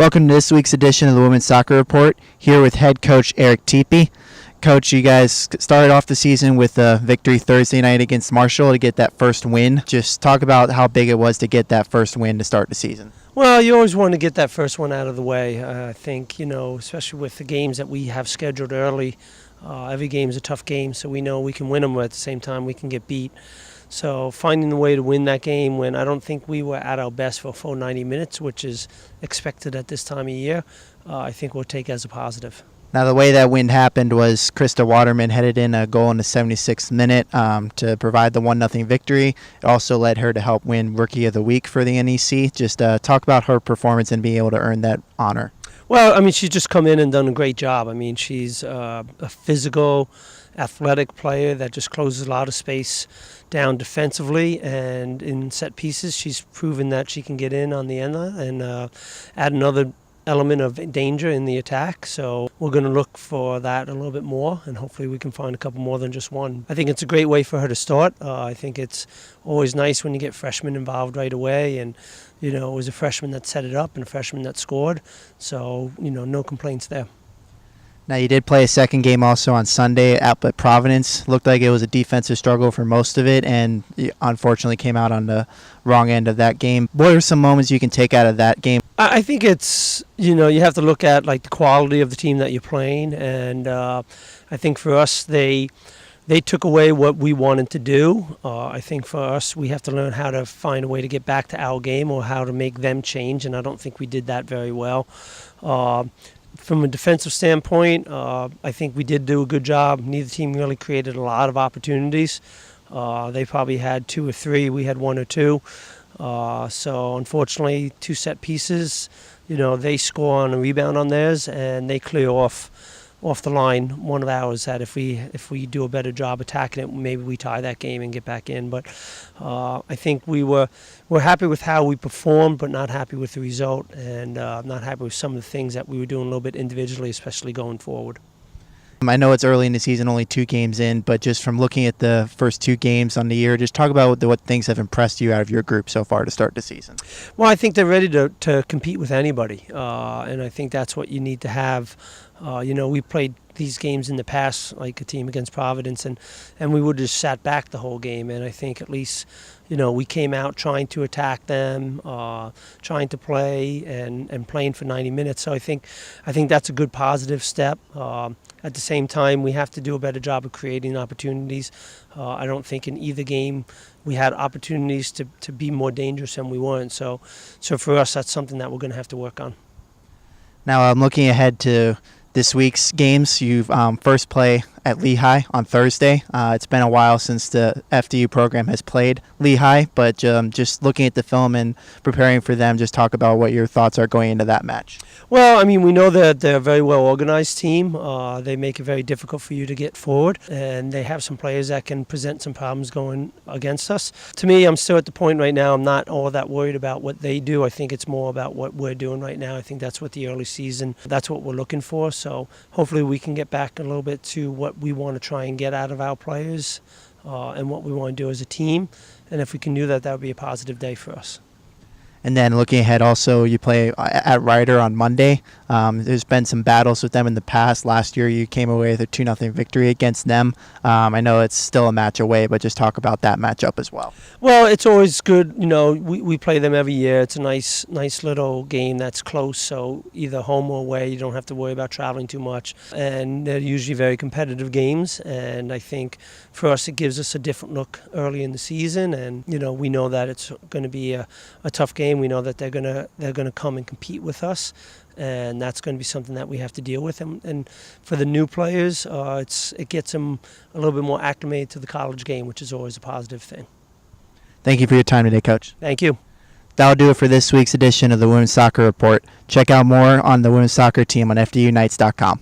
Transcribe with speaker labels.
Speaker 1: Welcome to this week's edition of the Women's Soccer Report, here with head coach Eric Teepe. Coach, you guys started off the season with a victory Thursday night against Marshall to get that first win. Just talk about how big it was to get that first win to start the season.
Speaker 2: Well, you always want to get that first one out of the way. I think, especially with the games that we have scheduled early, every game is a tough game, so we know we can win them, but at the same time we can get beat. So finding a way to win that game when I don't think we were at our best for a full 90 minutes, which is expected at this time of year, I think we'll take as a positive.
Speaker 1: Now, the way that win happened was Krista Waterman headed in a goal in the 76th minute to provide the 1-0 victory. It also led her to help win Rookie of the Week for the NEC. Just talk about her performance and being able to earn that honor.
Speaker 2: Well, she's just come in and done a great job. She's a physical, athletic player that just closes a lot of space down defensively, and in set pieces she's proven that she can get in on the end and add another element of danger in the attack. So we're going to look for that a little bit more, and hopefully we can find a couple more than just one. I think it's a great way for her to start. I think it's always nice when you get freshmen involved right away, and it was a freshman that set it up and a freshman that scored, so no complaints there.
Speaker 1: Now, you did play a second game also on Sunday out at Providence. Looked like it was a defensive struggle for most of it, and unfortunately came out on the wrong end of that game. What are some moments you can take out of that game?
Speaker 2: I think it's, you have to look at the quality of the team that you're playing, and I think for us they took away what we wanted to do. I think for us we have to learn how to find a way to get back to our game or how to make them change, and I don't think we did that very well. From a defensive standpoint, I think we did do a good job. Neither team really created a lot of opportunities. They probably had 2 or 3. We had 1 or 2. So unfortunately, 2 set pieces, they score on a rebound on theirs, and they clear off the line one of ours that if we do a better job attacking it, maybe we tie that game and get back in. But I think we're happy with how we performed, but not happy with the result, and not happy with some of the things that we were doing a little bit individually, especially going forward.
Speaker 1: I know it's early in the season, only 2 games in, but just from looking at the first 2 games on the year, just talk about what things have impressed you out of your group so far to start the season.
Speaker 2: Well, I think they're ready to compete with anybody, and I think that's what you need to have. We played these games in the past, like a team against Providence, and we would have just sat back the whole game, and I think at least we came out trying to attack them, trying to play and playing for 90 minutes. So I think that's a good positive step. At the same time, we have to do a better job of creating opportunities. I don't think in either game we had opportunities to be more dangerous, and we weren't. So for us, that's something that we're going to have to work on.
Speaker 1: Now, I'm looking ahead to this week's games. You first play at Lehigh on Thursday. It's been a while since the FDU program has played Lehigh, but just looking at the film and preparing for them, just talk about what your thoughts are going into that match.
Speaker 2: Well, we know that they're a very well-organized team. They make it very difficult for you to get forward, and they have some players that can present some problems going against us. To me, I'm still at the point right now, I'm not all that worried about what they do. I think it's more about what we're doing right now. I think that's what the early season, that's what we're looking for. So hopefully we can get back a little bit to what we want to try and get out of our players and what we want to do as a team. And if we can do that, that would be a positive day for us.
Speaker 1: And then looking ahead also, you play at Ryder on Monday. There's been some battles with them in the past. Last year you came away with a 2-0 victory against them. I know it's still a match away, but just talk about that matchup as well.
Speaker 2: Well, it's always good. We play them every year. It's a nice little game that's close, so either home or away, you don't have to worry about traveling too much. And they're usually very competitive games, and I think for us it gives us a different look early in the season. And we know that it's going to be a tough game. We know that they're gonna come and compete with us, and that's going to be something that we have to deal with. And for the new players, it gets them a little bit more acclimated to the college game, which is always a positive thing.
Speaker 1: Thank you for your time today, Coach.
Speaker 2: Thank you.
Speaker 1: That'll do it for this week's edition of the Women's Soccer Report. Check out more on the Women's Soccer team on FDUnights.com.